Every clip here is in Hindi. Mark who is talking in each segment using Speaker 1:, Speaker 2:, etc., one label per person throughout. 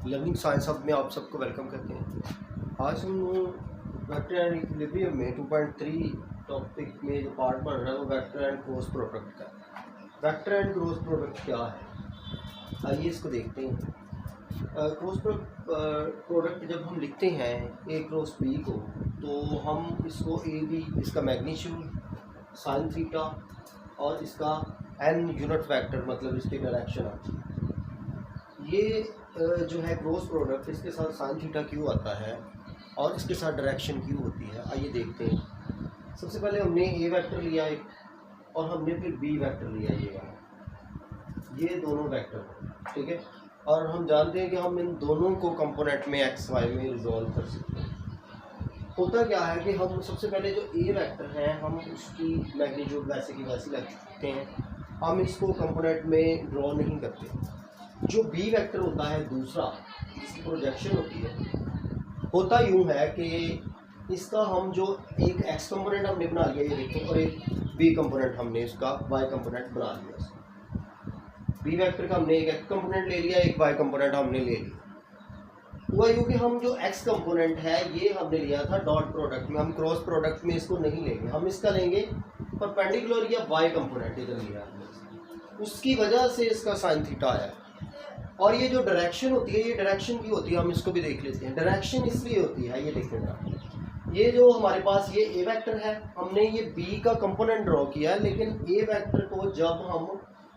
Speaker 1: लर्निंग साइंस हब में आप सबको वेलकम करते हैं। आज हम वेक्टर एंड इक्विलिब्रियम में 2.3 टॉपिक में जो पार्ट पढ़ रहा है वो वेक्टर एंड क्रॉस प्रोडक्ट का। वेक्टर एंड क्रॉस प्रोडक्ट क्या है, आइए इसको देखते हैं। क्रॉस प्रोडक्ट जब हम लिखते हैं ए क्रॉस बी को, तो हम इसको ए बी, इसका मैग्नीट्यूड साइन थीटा और इसका एन यूनिट वेक्टर मतलब इसके डायरेक्शन आती है। ये जो है क्रॉस प्रोडक्ट, इसके साथ साइन थीटा क्यों आता है और इसके साथ डायरेक्शन क्यों होती है, आइए देखते हैं। सबसे पहले हमने ए वेक्टर लिया एक, और हमने फिर बी वेक्टर लिया ये दोनों वेक्टर, ठीक है। और हम जानते हैं कि हम इन दोनों को कंपोनेंट में एक्स वाई में रिजॉल्व कर सकते हैं। होता क्या है कि हम सबसे पहले जो ए वेक्टर है हम उसकी मैग्नीट्यूड वैसे की वैसी रखते हैं, हम इसको कंपोनेंट में ड्रॉ नहीं करते। जो बी वेक्टर होता है दूसरा, जिसकी प्रोजेक्शन होती है, होता यूँ है कि इसका हम जो एक एक्स कंपोनेंट हमने बना लिया ये देखो, और एक बी कंपोनेंट हमने इसका वाई कंपोनेंट बना लिया। बी वेक्टर का हमने एक एक्स कंपोनेंट ले लिया, एक वाई कंपोनेंट हमने ले लिया। हुआ यूँ कि हम जो एक्स कंपोनेंट है ये हमने लिया था डॉट प्रोडक्ट में, हम क्रॉस प्रोडक्ट में इसको नहीं लेंगे, हम इसका लेंगे परपेंडिकुलर या वाई कंपोनेंट इधर लिया हमने, उसकी वजह से इसका साइन थीटा आया। और ये जो डायरेक्शन होती है ये डायरेक्शन की होती है, हम इसको भी देख लेते हैं। डायरेक्शन इसलिए होती है, ये देखिएगा, ये जो हमारे पास ये ए वेक्टर है, हमने ये बी का कंपोनेंट ड्रॉ किया है, लेकिन ए वेक्टर को जब हम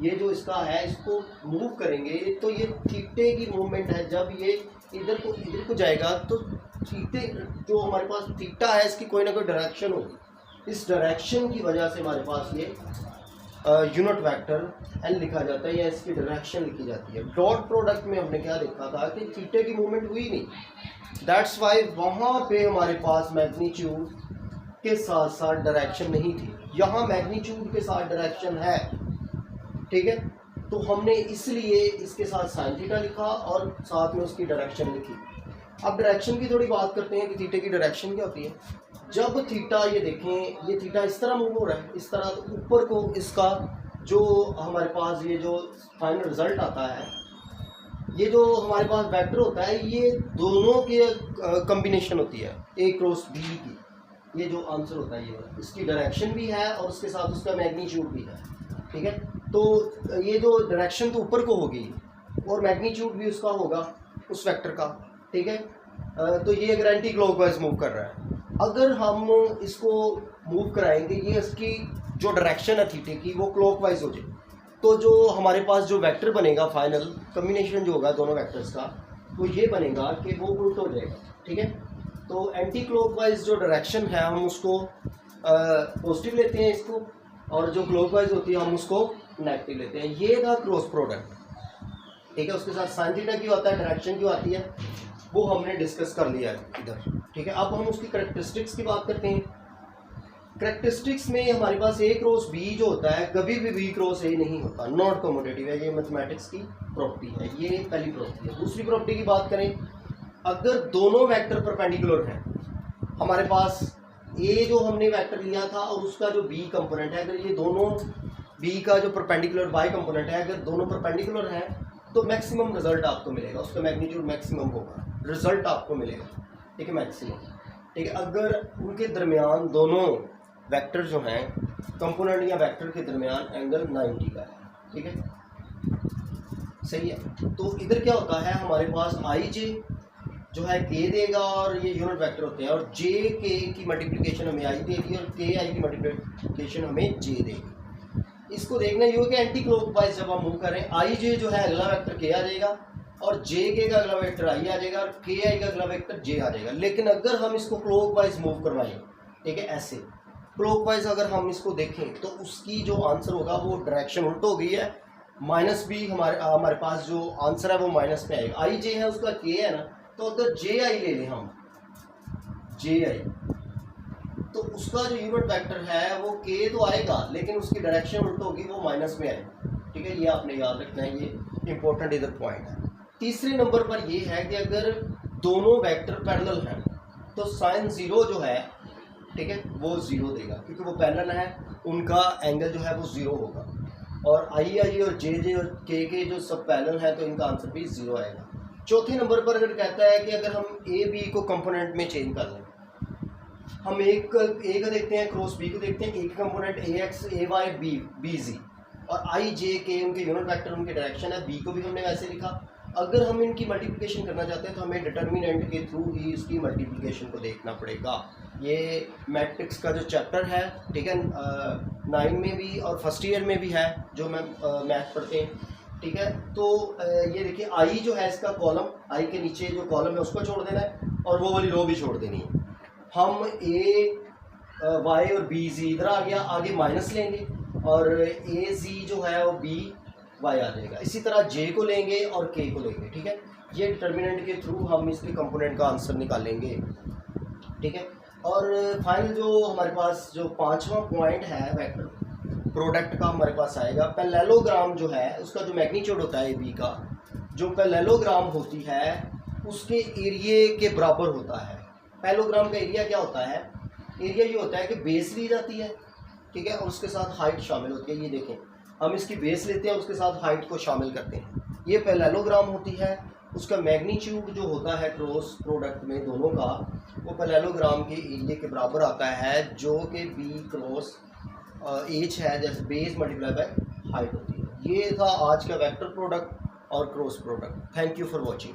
Speaker 1: ये जो इसका है इसको मूव करेंगे तो ये थीटे की मूवमेंट है। जब ये इधर को जाएगा तो थीटे जो हमारे पास थीटा है इसकी कोई ना कोई डायरेक्शन होगी। इस डायरेक्शन की वजह से हमारे पास ये यूनिट वेक्टर एन लिखा जाता है या इसकी डायरेक्शन लिखी जाती है। डॉट प्रोडक्ट में हमने क्या देखा था कि थीटे की मूवमेंट हुई नहीं, दैट्स वाई वहाँ पे हमारे पास मैग्नीट्यूड के साथ साथ डायरेक्शन नहीं थी। यहाँ मैग्नीट्यूड के साथ डायरेक्शन है, ठीक है। तो हमने इसलिए इसके साथ साइन थीटा लिखा और साथ में उसकी डायरेक्शन लिखी। अब डायरेक्शन की थोड़ी बात करते हैं कि थीटे की डायरेक्शन क्या होती है। जब थीटा, ये देखें, ये थीटा इस तरह मूव हो रहा है, इस तरह, तो ऊपर को इसका जो हमारे पास ये जो फाइनल रिजल्ट आता है, ये जो हमारे पास वेक्टर होता है, ये दोनों के कॉम्बिनेशन होती है ए क्रॉस बी की। ये जो आंसर होता है ये इसकी डायरेक्शन भी है और उसके साथ उसका मैग्नीट्यूड भी है, ठीक है। तो ये जो डायरेक्शन तो ऊपर को होगी और मैग्नीट्यूड भी उसका होगा उस वेक्टर का, ठीक है। तो ये अगर एंटी क्लॉकवाइज मूव कर रहा है, अगर हम इसको मूव कराएंगे, ये इसकी जो डायरेक्शन है थीटे की वो क्लॉकवाइज हो जाए, तो जो हमारे पास जो वेक्टर बनेगा फाइनल कम्बिनेशन जो होगा दोनों वेक्टर्स का, तो ये बनेगा कि वो उल्ट हो जाएगा, ठीक है। तो एंटी क्लॉकवाइज जो डायरेक्शन है हम उसको पॉजिटिव लेते हैं इसको, और जो क्लॉकवाइज होती है हम उसको नेगेटिव लेते हैं। ये था क्रॉस प्रोडक्ट, ठीक है। उसके साथ साइन थीटा क्यों आता है, डायरेक्शन क्यों आती है, वो हमने डिस्कस कर लिया है इधर, ठीक है। अब हम उसकी करैक्टरिस्टिक्स की बात करते हैं। करैक्टरिस्टिक्स में हमारे पास ए क्रॉस बी जो होता है कभी भी बी क्रॉस ए नहीं होता, नॉट कमोडेटिव है, ये मैथमेटिक्स की प्रॉपर्टी है, ये पहली प्रॉपर्टी है। दूसरी प्रॉपर्टी की बात करें, अगर दोनों वेक्टर परपेंडिकुलर हैं, हमारे पास ए जो हमने वेक्टर लिया था और उसका जो बी कंपोनेंट है, अगर ये दोनों बी का जो परपेंडिकुलर वाई कंपोनेंट है, अगर दोनों परपेंडिकुलर हैं तो मैक्सिमम रिजल्ट आपको मिलेगा, उसका मैग्नीट्यूड मैक्सिमम होगा, रिजल्ट आपको मिलेगा, ठीक है, मैक्सिमम, ठीक है। अगर उनके दरमियान दोनों वेक्टर जो हैं कंपोनेंट या वेक्टर के दरमियान एंगल 90 का है, ठीक है, सही है। तो इधर क्या होता है, हमारे पास आई जे जो है के देगा और ये यूनिट वेक्टर होते हैं, और जे के की मल्टीप्लिकेशन हमें आई देगी और के आई की मल्टीप्लिकेशन हमें जे देगी। इसको देखना ये हो कि एंटी क्लॉकवाइज जब हम मूव करें, आई जे जो है अगला वेक्टर के आ जाएगा और जे के का अगला वेक्टर आई आ जाएगा और के आई का अगला वेक्टर जे आ जाएगा। लेकिन अगर हम इसको क्लॉकवाइज मूव करवाएं, ठीक है, ऐसे क्लॉकवाइज अगर हम इसको देखें तो उसकी जो आंसर होगा वो डायरेक्शन उल्ट हो गई है, माइनस बी हमारे पास जो आंसर है वो माइनस में आएगा। आई जे है उसका के है ना, तो अगर जे आई ले लें हम, जे आई, तो उसका जो यूनिट वेक्टर है वो के तो आएगा लेकिन उसकी डायरेक्शन उल्ट होगी, वो माइनस में आएगा, ठीक है। ये आपने याद रखना है, ये इंपॉर्टेंट इधर पॉइंट है। तीसरे नंबर पर ये है कि अगर दोनों वेक्टर पैरेलल हैं तो साइन जीरो जो है, ठीक है, वो जीरो देगा क्योंकि वो पैरेलल है, उनका एंगल जो है वो जीरो होगा। और आई आई और जे जे और के जो सब पैरेलल है तो इनका आंसर भी जीरो आएगा। चौथे नंबर पर अगर कहता है कि अगर हम ए बी को कंपोनेंट में चेंज कर लें, हम एक को देखते हैं, क्रॉस बी को देखते हैं, एक component A X A Y B G और आई जे के उनके यूनिट वेक्टर उनके डायरेक्शन है, बी को भी हमने वैसे लिखा। अगर हम इनकी मल्टीप्लिकेशन करना चाहते हैं तो हमें डिटर्मिनेंट के थ्रू ही इसकी मल्टीप्लिकेशन को देखना पड़ेगा। ये मैट्रिक्स का जो चैप्टर है, ठीक है, 9 में भी और फर्स्ट ईयर में भी है जो मैं मैथ पढ़ते हैं, ठीक है। तो ये देखिए आई जो है इसका कॉलम, आई के नीचे जो कॉलम है उसको छोड़ देना है और वो वाली रो भी छोड़ देनी है। हम ए वाई और बी जी इधर आ गया, आगे माइनस लेंगे और ए जी जो है वो बी वाई आ जाएगा। इसी तरह जे को लेंगे और के को लेंगे, ठीक है। ये डिटर्मिनेंट के थ्रू हम इसके कंपोनेंट का आंसर निकालेंगे, ठीक है। और फाइनल जो हमारे पास जो 5वां पॉइंट है वेक्टर प्रोडक्ट का हमारे पास आएगा, पैरेललोग्राम जो है उसका जो मैग्नीट्यूड होता है ए बी का, जो पैरेललोग्राम होती है उसके एरिए के बराबर होता है। पैरेललोग्राम का एरिया क्या होता है? एरिया ये होता है कि बेस ली जाती है, ठीक है, और उसके साथ हाइट शामिल होती है। ये देखें, हम इसकी बेस लेते हैं, उसके साथ हाइट को शामिल करते हैं, ये पैरेललोग्राम होती है। उसका मैग्नीट्यूड जो होता है क्रॉस प्रोडक्ट में दोनों का, वो पैरेललोग्राम के एरिया के बराबर आता है, जो कि बी क्रॉस एच है, जैसे बेस मल्टीप्लाई बाय हाइट होती है। ये था आज का वेक्टर प्रोडक्ट और cross product. Thank you for watching.